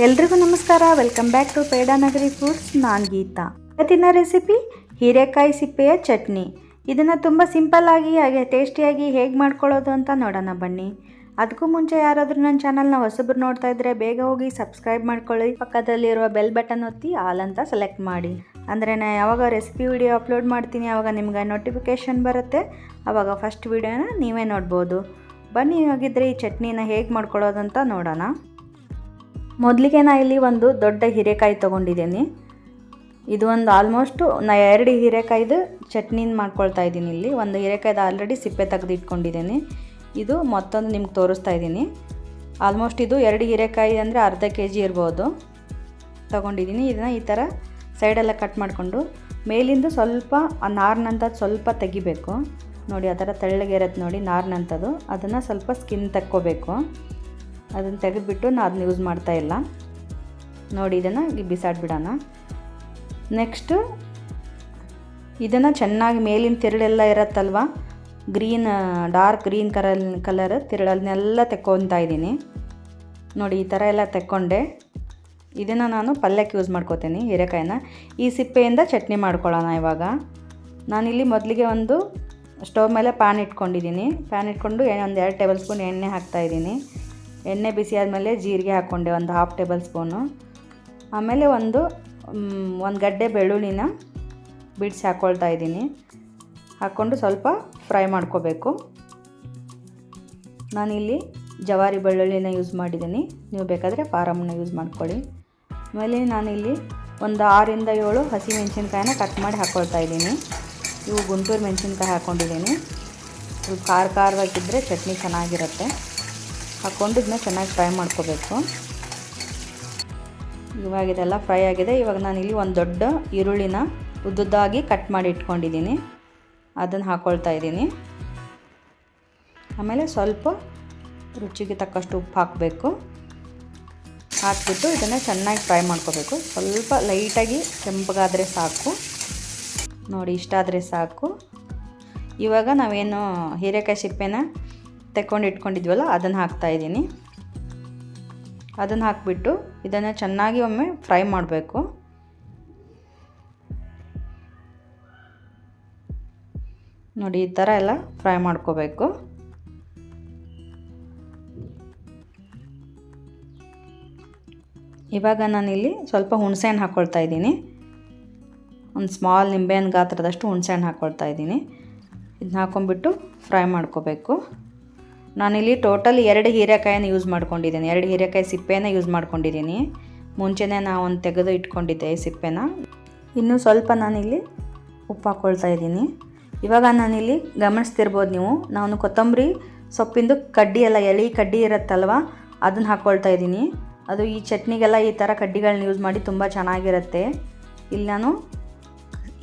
ಎಲ್ರಿಗೂ ನಮಸ್ಕಾರ. Welcome back to Pedanagari foods. ನಾನು ಗೀತಾ. ಇವತ್ತಿನ ರೆಸಿಪಿ ಹೀರೆಕಾಯಿ ಸಿಪ್ಪೆಯ ಚಟ್ನಿ. ಇದನ್ನು ತುಂಬ ಸಿಂಪಲ್ಲಾಗಿ ಹಾಗೆ ಟೇಸ್ಟಿಯಾಗಿ ಹೇಗೆ ಮಾಡ್ಕೊಳ್ಳೋದು ಅಂತ ನೋಡೋಣ ಬನ್ನಿ. ಅದಕ್ಕೂ ಮುಂಚೆ ಯಾರಾದರೂ ನನ್ನ ಚಾನಲ್ನ ಹೊಸಬ್ರು ನೋಡ್ತಾ ಇದ್ದರೆ ಬೇಗ ಹೋಗಿ ಸಬ್ಸ್ಕ್ರೈಬ್ ಮಾಡ್ಕೊಳ್ಳಿ. ಪಕ್ಕದಲ್ಲಿರುವ ಬೆಲ್ ಬಟನ್ ಒತ್ತಿ ಆಲ್ ಅಂತ ಸೆಲೆಕ್ಟ್ ಮಾಡಿ. ಅಂದರೆ ನಾನು ಯಾವಾಗ ರೆಸಿಪಿ ವಿಡಿಯೋ ಅಪ್ಲೋಡ್ ಮಾಡ್ತೀನಿ ಆವಾಗ ನಿಮ್ಗೆ ನೋಟಿಫಿಕೇಷನ್ ಬರುತ್ತೆ. ಆವಾಗ ಫಸ್ಟ್ ವಿಡಿಯೋನ ನೀವೇ ನೋಡ್ಬೋದು. ಬನ್ನಿ, ಹೋಗಿದ್ರೆ ಈ ಚಟ್ನಿನ ಹೇಗೆ ಮಾಡ್ಕೊಳ್ಳೋದು ಅಂತ ನೋಡೋಣ. ಮೊದಲಿಗೆ ನಾನು ಇಲ್ಲಿ ಒಂದು ದೊಡ್ಡ ಹೀರೆಕಾಯಿ ತೊಗೊಂಡಿದ್ದೀನಿ. ಇದು ಒಂದು ಆಲ್ಮೋಸ್ಟು ನಾನು 2 ಹೀರೆಕಾಯ್ದು ಚಟ್ನಿನ ಮಾಡ್ಕೊಳ್ತಾ ಇದ್ದೀನಿ. ಇಲ್ಲಿ ಒಂದು ಹೀರೆಕಾಯ್ದು ಆಲ್ರೆಡಿ ಸಿಪ್ಪೆ ತೆಗೆದು ಇಟ್ಕೊಂಡಿದ್ದೀನಿ. ಇದು ಮತ್ತೊಂದು ನಿಮ್ಗೆ ತೋರಿಸ್ತಾ ಇದ್ದೀನಿ. ಆಲ್ಮೋಸ್ಟ್ ಇದು 2 ಹೀರೆಕಾಯಿ ಅಂದರೆ ಅರ್ಧ kg ಇರ್ಬೋದು ತೊಗೊಂಡಿದ್ದೀನಿ. ಇದನ್ನು ಈ ಥರ ಸೈಡೆಲ್ಲ ಕಟ್ ಮಾಡಿಕೊಂಡು ಮೇಲಿಂದ ಸ್ವಲ್ಪ ಆ ನಾರಿನಂಥದ್ದು ಸ್ವಲ್ಪ ತೆಗಿಬೇಕು. ನೋಡಿ, ಆ ಥರ ತೆಳ್ಳಗೆ ಇರುತ್ತೆ ನೋಡಿ ನಾರಿನಂಥದ್ದು. ಅದನ್ನು ಸ್ವಲ್ಪ ಸ್ಕಿನ್ ತೆಕ್ಕೋಬೇಕು. ಅದನ್ನು ತೆಗೆದುಬಿಟ್ಟು ನಾನು ಅದನ್ನ ಯೂಸ್ ಮಾಡ್ತಾ ಇಲ್ಲ. ನೋಡಿ, ಇದನ್ನು ಬಿಸಾಡಿಬಿಡೋಣ. ನೆಕ್ಸ್ಟು ಇದನ್ನು ಚೆನ್ನಾಗಿ ಮೇಲಿನ ತಿರುಳೆಲ್ಲ ಇರುತ್ತಲ್ವ, ಡಾರ್ಕ್ ಗ್ರೀನ್ ಕಲರ್ ತಿರುಳನ್ನೆಲ್ಲ ತೆಕ್ಕೊತಾ ಇದ್ದೀನಿ. ನೋಡಿ, ಈ ಥರ ಎಲ್ಲ ತೆಕ್ಕೊಂಡೆ. ಇದನ್ನು ನಾನು ಪಲ್ಯಕ್ಕೆ ಯೂಸ್ ಮಾಡ್ಕೋತೀನಿ ಹೀರೆಕಾಯಿನ. ಈ ಸಿಪ್ಪೆಯಿಂದ ಚಟ್ನಿ ಮಾಡ್ಕೊಳ್ಳೋಣ ಇವಾಗ. ನಾನಿಲ್ಲಿ ಮೊದಲಿಗೆ ಒಂದು ಸ್ಟವ್ ಮೇಲೆ ಪ್ಯಾನ್ ಇಟ್ಕೊಂಡಿದ್ದೀನಿ. ಪ್ಯಾನ್ ಇಟ್ಕೊಂಡು ಒಂದು 2 ಟೇಬಲ್ ಸ್ಪೂನ್ ಎಣ್ಣೆ ಹಾಕ್ತಾಯಿದ್ದೀನಿ. ಎಣ್ಣೆ ಬಿಸಿ ಆದಮೇಲೆ ಜೀರಿಗೆ ಹಾಕ್ಕೊಂಡೆ ಒಂದು 1/2 ಟೇಬಲ್ ಸ್ಪೂನು. ಆಮೇಲೆ ಒಂದು ಗಡ್ಡೆ ಬೆಳ್ಳುಳ್ಳಿನ ಬಿಡಿಸಿ ಹಾಕ್ಕೊಳ್ತಾ ಇದ್ದೀನಿ. ಹಾಕ್ಕೊಂಡು ಸ್ವಲ್ಪ ಫ್ರೈ ಮಾಡ್ಕೋಬೇಕು. ನಾನಿಲ್ಲಿ ಜವಾರಿ ಬೆಳ್ಳುಳ್ಳಿನ ಯೂಸ್ ಮಾಡಿದ್ದೀನಿ. ನೀವು ಬೇಕಾದರೆ ಫಾರಮ್ನ ಯೂಸ್ ಮಾಡ್ಕೊಳ್ಳಿ. ಆಮೇಲೆ ನಾನಿಲ್ಲಿ ಒಂದು 6 ಇಂದ 7 ಹಸಿಮೆಣಸಿನ್ಕಾಯಿನ ಕಟ್ ಮಾಡಿ ಹಾಕ್ಕೊಳ್ತಾ ಇದ್ದೀನಿ. ಇವು ಗುಂಟೂರು ಮೆಣಸಿನ್ಕಾಯಿ ಹಾಕ್ಕೊಂಡಿದ್ದೀನಿ. ಇವು ಖಾರವಾಗಿದ್ದರೆ ಚಟ್ನಿ ಚೆನ್ನಾಗಿರುತ್ತೆ. ಹಾಕ್ಕೊಂಡು ಇದನ್ನ ಚೆನ್ನಾಗಿ ಫ್ರೈ ಮಾಡ್ಕೋಬೇಕು. ಇವಾಗ ಇದೆಲ್ಲ ಫ್ರೈ ಆಗಿದೆ. ಇವಾಗ ನಾನಿಲ್ಲಿ ಒಂದು ದೊಡ್ಡ ಈರುಳ್ಳಿನ ಉದ್ದುದ್ದಾಗಿ ಕಟ್ ಮಾಡಿ ಇಟ್ಕೊಂಡಿದ್ದೀನಿ. ಅದನ್ನು ಹಾಕ್ಕೊಳ್ತಾ ಇದ್ದೀನಿ. ಆಮೇಲೆ ಸ್ವಲ್ಪ ರುಚಿಗೆ ತಕ್ಕಷ್ಟು ಉಪ್ಪು ಹಾಕಬೇಕು. ಹಾಕಿಬಿಟ್ಟು ಇದನ್ನು ಚೆನ್ನಾಗಿ ಫ್ರೈ ಮಾಡ್ಕೋಬೇಕು. ಸ್ವಲ್ಪ ಲೈಟಾಗಿ ಕೆಂಪಗಾದರೆ ಸಾಕು. ನೋಡಿ, ಇಷ್ಟಾದರೆ ಸಾಕು. ಇವಾಗ ನಾವೇನು ಹೀರೆಕಾಯಿ ಸಿಪ್ಪೆನ ತೆಕ್ಕೊಂಡು ಇಟ್ಕೊಂಡಿದ್ವಲ್ಲ ಅದನ್ನು ಹಾಕ್ತಾಯಿದ್ದೀನಿ. ಅದನ್ನು ಹಾಕಿಬಿಟ್ಟು ಇದನ್ನು ಚೆನ್ನಾಗಿ ಒಮ್ಮೆ ಫ್ರೈ ಮಾಡಬೇಕು. ನೋಡಿ, ಈ ಥರ ಎಲ್ಲ ಫ್ರೈ ಮಾಡ್ಕೋಬೇಕು. ಇವಾಗ ನಾನಿಲ್ಲಿ ಸ್ವಲ್ಪ ಹುಣಸೆಹಣ್ಣು ಹಾಕ್ಕೊಳ್ತಾ ಇದ್ದೀನಿ. ಒಂದು ಸ್ಮಾಲ್ ನಿಂಬೆಹಣ್ಣು ಗಾತ್ರದಷ್ಟು ಹುಣಸೆಹಣ್ಣು ಹಾಕ್ಕೊಳ್ತಾ ಇದ್ದೀನಿ. ಇದನ್ನ ಹಾಕ್ಕೊಂಬಿಟ್ಟು ಫ್ರೈ ಮಾಡ್ಕೋಬೇಕು. ನಾನಿಲ್ಲಿ ಟೋಟಲ್ 2 ಹೀರೆಕಾಯಿನ ಯೂಸ್ ಮಾಡ್ಕೊಂಡಿದ್ದೀನಿ. 2 ಹೀರೆಕಾಯಿ ಸಿಪ್ಪೆನ ಯೂಸ್ ಮಾಡ್ಕೊಂಡಿದ್ದೀನಿ. ಮುಂಚೆನೇ ನಾವು ಒಂದು ತೆಗೆದು ಇಟ್ಕೊಂಡಿದ್ದೆ ಈ ಸಿಪ್ಪೆನ. ಇನ್ನೂ ಸ್ವಲ್ಪ ನಾನಿಲ್ಲಿ ಉಪ್ಪು ಹಾಕ್ಕೊಳ್ತಾ ಇದ್ದೀನಿ. ಇವಾಗ ನಾನಿಲ್ಲಿ ಗಮನಿಸ್ತಿರ್ಬೋದು ನೀವು, ನಾನು ಕೊತ್ತಂಬರಿ ಸೊಪ್ಪಿಂದು ಕಡ್ಡಿ ಎಲ್ಲ ಎಳೆ ಕಡ್ಡಿ ಇರುತ್ತಲ್ವ ಅದನ್ನು ಹಾಕ್ಕೊಳ್ತಾ ಇದ್ದೀನಿ. ಅದು ಈ ಚಟ್ನಿಗೆಲ್ಲ ಈ ಥರ ಕಡ್ಡಿಗಳನ್ನ ಯೂಸ್ ಮಾಡಿ ತುಂಬ ಚೆನ್ನಾಗಿರುತ್ತೆ. ಇಲ್ಲಿ ನಾನು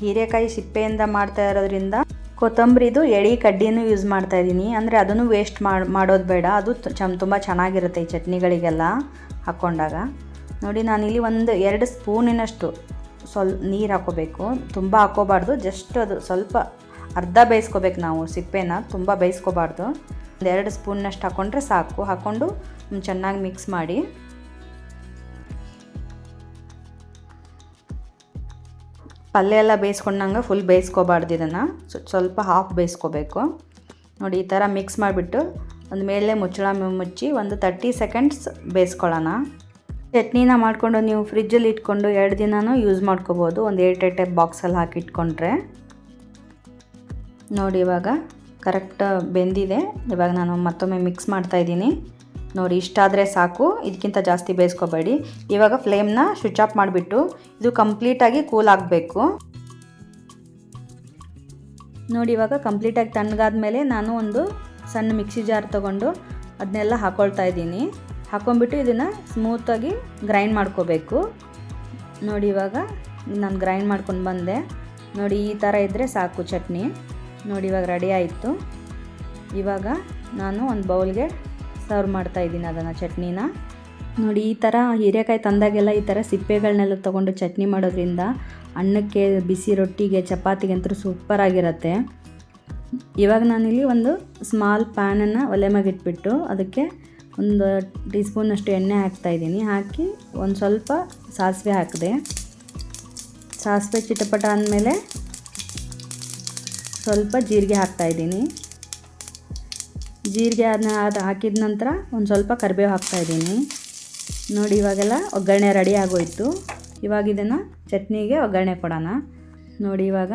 ಹೀರೆಕಾಯಿ ಸಿಪ್ಪೆಯಿಂದ ಮಾಡ್ತಾ ಇರೋದ್ರಿಂದ ಕೊತ್ತಂಬರಿದು ಎಳೆ ಕಡ್ಡಿನೂ ಯೂಸ್ ಮಾಡ್ತಾಯಿದ್ದೀನಿ. ಅಂದರೆ ಅದನ್ನು ವೇಸ್ಟ್ ಮಾಡೋದು ಬೇಡ. ಅದು ತುಂಬ ಚೆನ್ನಾಗಿರುತ್ತೆ ಈ ಚಟ್ನಿಗಳಿಗೆಲ್ಲ ಹಾಕ್ಕೊಂಡಾಗ. ನೋಡಿ, ನಾನಿಲ್ಲಿ ಒಂದು 2 ಸ್ಪೂನಿನಷ್ಟು ನೀರು ಹಾಕ್ಕೋಬೇಕು. ತುಂಬ ಹಾಕ್ಕೋಬಾರ್ದು. ಜಸ್ಟ್ ಅದು ಸ್ವಲ್ಪ ಅರ್ಧ ಬೇಯಿಸ್ಕೋಬೇಕು ನಾವು ಸಿಪ್ಪೆನ. ತುಂಬ ಬೇಯಿಸ್ಕೋಬಾರ್ದು. ಒಂದು 2 ಸ್ಪೂನ್ನಷ್ಟು ಹಾಕ್ಕೊಂಡ್ರೆ ಸಾಕು. ಹಾಕ್ಕೊಂಡು ಚೆನ್ನಾಗಿ ಮಿಕ್ಸ್ ಮಾಡಿ. ಪಲ್ಯ ಎಲ್ಲ ಬೇಯಿಸ್ಕೊಂಡಂಗೆ ಫುಲ್ ಬೇಯಿಸ್ಕೋಬಾರ್ದು. ಇದನ್ನು ಸ್ವಲ್ಪ ಹಾಫ್ ಬೇಯಿಸ್ಕೋಬೇಕು. ನೋಡಿ, ಈ ಥರ ಮಿಕ್ಸ್ ಮಾಡಿಬಿಟ್ಟು ಒಂದು ಮೇಲೆ ಮುಚ್ಚಳ ಮುಚ್ಚಿ ಒಂದು 30 ಸೆಕೆಂಡ್ಸ್ ಬೇಯಿಸ್ಕೊಳ್ಳೋಣ. ಚಟ್ನಿನ ಮಾಡಿಕೊಂಡು ನೀವು ಫ್ರಿಜ್ಜಲ್ಲಿ ಇಟ್ಕೊಂಡು 2 ದಿನವೂ ಯೂಸ್ ಮಾಡ್ಕೋಬೋದು. ಒಂದು 8 ಬಾಕ್ಸಲ್ಲಿ ಹಾಕಿ ಇಟ್ಕೊಂಡ್ರೆ. ನೋಡಿ, ಇವಾಗ ಕರೆಕ್ಟ್ ಬೆಂದಿದೆ. ಇವಾಗ ನಾನು ಮತ್ತೊಮ್ಮೆ ಮಿಕ್ಸ್ ಮಾಡ್ತಾಯಿದ್ದೀನಿ. ನೋಡಿ, ಇಷ್ಟಾದರೆ ಸಾಕು. ಇದಕ್ಕಿಂತ ಜಾಸ್ತಿ ಬೇಯಿಸ್ಕೋಬೇಡಿ. ಇವಾಗ ಫ್ಲೇಮ್ನ ಸ್ವಿಚ್ ಆಫ್ ಮಾಡಿಬಿಟ್ಟು ಇದು ಕಂಪ್ಲೀಟಾಗಿ ಕೂಲ್ ಆಗಬೇಕು. ನೋಡಿ, ಇವಾಗ ಕಂಪ್ಲೀಟಾಗಿ ತಣ್ಣಗಾದ್ಮೇಲೆ ನಾನು ಒಂದು ಸಣ್ಣ ಮಿಕ್ಸಿ ಜಾರ್ ತೊಗೊಂಡು ಅದನ್ನೆಲ್ಲ ಹಾಕ್ಕೊಳ್ತಾ ಇದ್ದೀನಿ. ಹಾಕ್ಕೊಂಬಿಟ್ಟು ಇದನ್ನು ಸ್ಮೂತಾಗಿ ಗ್ರೈಂಡ್ ಮಾಡ್ಕೋಬೇಕು. ನೋಡಿ, ಇವಾಗ ನಾನು ಗ್ರೈಂಡ್ ಮಾಡ್ಕೊಂಡು ಬಂದೆ. ನೋಡಿ, ಈ ಥರ ಇದ್ದರೆ ಸಾಕು ಚಟ್ನಿ. ನೋಡಿ, ಇವಾಗ ರೆಡಿ ಆಯಿತು. ಇವಾಗ ನಾನು ಒಂದು ಬೌಲ್ಗೆ ಸರ್ವ್ ಮಾಡ್ತಾಯಿದ್ದೀನಿ ಅದನ್ನು ಚಟ್ನಿನ. ನೋಡಿ, ಈ ಥರ ಹೀರೆಕಾಯಿ ತಂದಾಗೆಲ್ಲ ಈ ಥರ ಸಿಪ್ಪೆಗಳನ್ನೆಲ್ಲ ತೊಗೊಂಡು ಚಟ್ನಿ ಮಾಡೋದ್ರಿಂದ ಅನ್ನಕ್ಕೆ, ಬಿಸಿ ರೊಟ್ಟಿಗೆ, ಚಪಾತಿಗೆ ಅಂತೂ ಸೂಪರಾಗಿರುತ್ತೆ. ಇವಾಗ ನಾನಿಲ್ಲಿ ಒಂದು ಸ್ಮಾಲ್ ಪ್ಯಾನನ್ನು ಒಲೆ ಮೇಲೆ ಇಟ್ಬಿಟ್ಟು ಅದಕ್ಕೆ ಒಂದು ಟೀ ಸ್ಪೂನಷ್ಟು ಎಣ್ಣೆ ಹಾಕ್ತಾಯಿದ್ದೀನಿ. ಹಾಕಿ ಒಂದು ಸ್ವಲ್ಪ ಸಾಸಿವೆ ಹಾಕಿದೆ. ಸಾಸಿವೆ ಚಿಟಪಟ ಅಂದಮೇಲೆ ಸ್ವಲ್ಪ ಜೀರಿಗೆ ಹಾಕ್ತಾಯಿದ್ದೀನಿ. ಜೀರಿಗೆ ಅದು ಹಾಕಿದ ನಂತರ ಒಂದು ಸ್ವಲ್ಪ ಕರಿಬೇವು ಹಾಕ್ತಾಯಿದ್ದೀನಿ. ನೋಡಿ ಇವಾಗೆಲ್ಲ ಒಗ್ಗರಣೆ ರೆಡಿ ಆಗೋಯಿತು. ಇವಾಗ ಇದನ್ನು ಚಟ್ನಿಗೆ ಒಗ್ಗರಣೆ ಕೊಡೋಣ. ನೋಡಿ ಇವಾಗ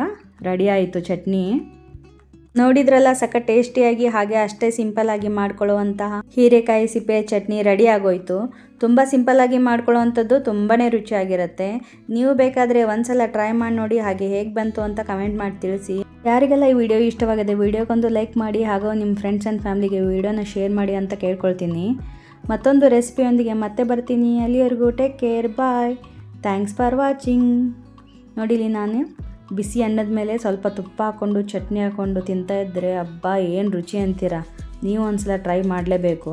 ರೆಡಿ ಆಯಿತು ಚಟ್ನಿ. ನೋಡಿದ್ರಲ್ಲ, ಸಖತ್ ಟೇಸ್ಟಿಯಾಗಿ ಹಾಗೆ ಅಷ್ಟೇ ಸಿಂಪಲ್ಲಾಗಿ ಮಾಡ್ಕೊಳ್ಳುವಂತಹ ಹೀರೆಕಾಯಿ ಸಿಪ್ಪೆ ಚಟ್ನಿ ರೆಡಿ ಆಗೋಯಿತು. ತುಂಬ ಸಿಂಪಲ್ಲಾಗಿ ಮಾಡ್ಕೊಳ್ಳೋವಂಥದ್ದು ತುಂಬಾ ರುಚಿಯಾಗಿರುತ್ತೆ. ನೀವು ಬೇಕಾದರೆ ಒಂದ್ಸಲ ಟ್ರೈ ಮಾಡಿ ನೋಡಿ, ಹಾಗೆ ಹೇಗೆ ಬಂತು ಅಂತ ಕಮೆಂಟ್ ಮಾಡಿ ತಿಳಿಸಿ. ಯಾರಿಗೆಲ್ಲ ಈ ವಿಡಿಯೋ ಇಷ್ಟವಾಗಿದೆ ವಿಡಿಯೋಗೊಂದು ಲೈಕ್ ಮಾಡಿ, ಹಾಗೂ ನಿಮ್ಮ ಫ್ರೆಂಡ್ಸ್ ಆ್ಯಂಡ್ ಫ್ಯಾಮಿಲಿಗೆ ವಿಡಿಯೋನ ಶೇರ್ ಮಾಡಿ ಅಂತ ಕೇಳ್ಕೊಳ್ತೀನಿ. ಮತ್ತೊಂದು ರೆಸಿಪಿಯೊಂದಿಗೆ ಮತ್ತೆ ಬರ್ತೀನಿ. ಅಲ್ಲಿವರೆಗೂ take care, bye, thanks for watching. ನೋಡಿಲಿ, ನಾನು ಬಿಸಿ ಅನ್ನದ ಮೇಲೆ ಸ್ವಲ್ಪ ತುಪ್ಪ ಹಾಕ್ಕೊಂಡು ಚಟ್ನಿ ಹಾಕ್ಕೊಂಡು ತಿಂತಾಯಿದ್ರೆ ಅಬ್ಬಾ ಏನು ರುಚಿ ಅಂತೀರಾ. ನೀವು ಒಂದ್ಸಲ ಟ್ರೈ ಮಾಡಲೇಬೇಕು.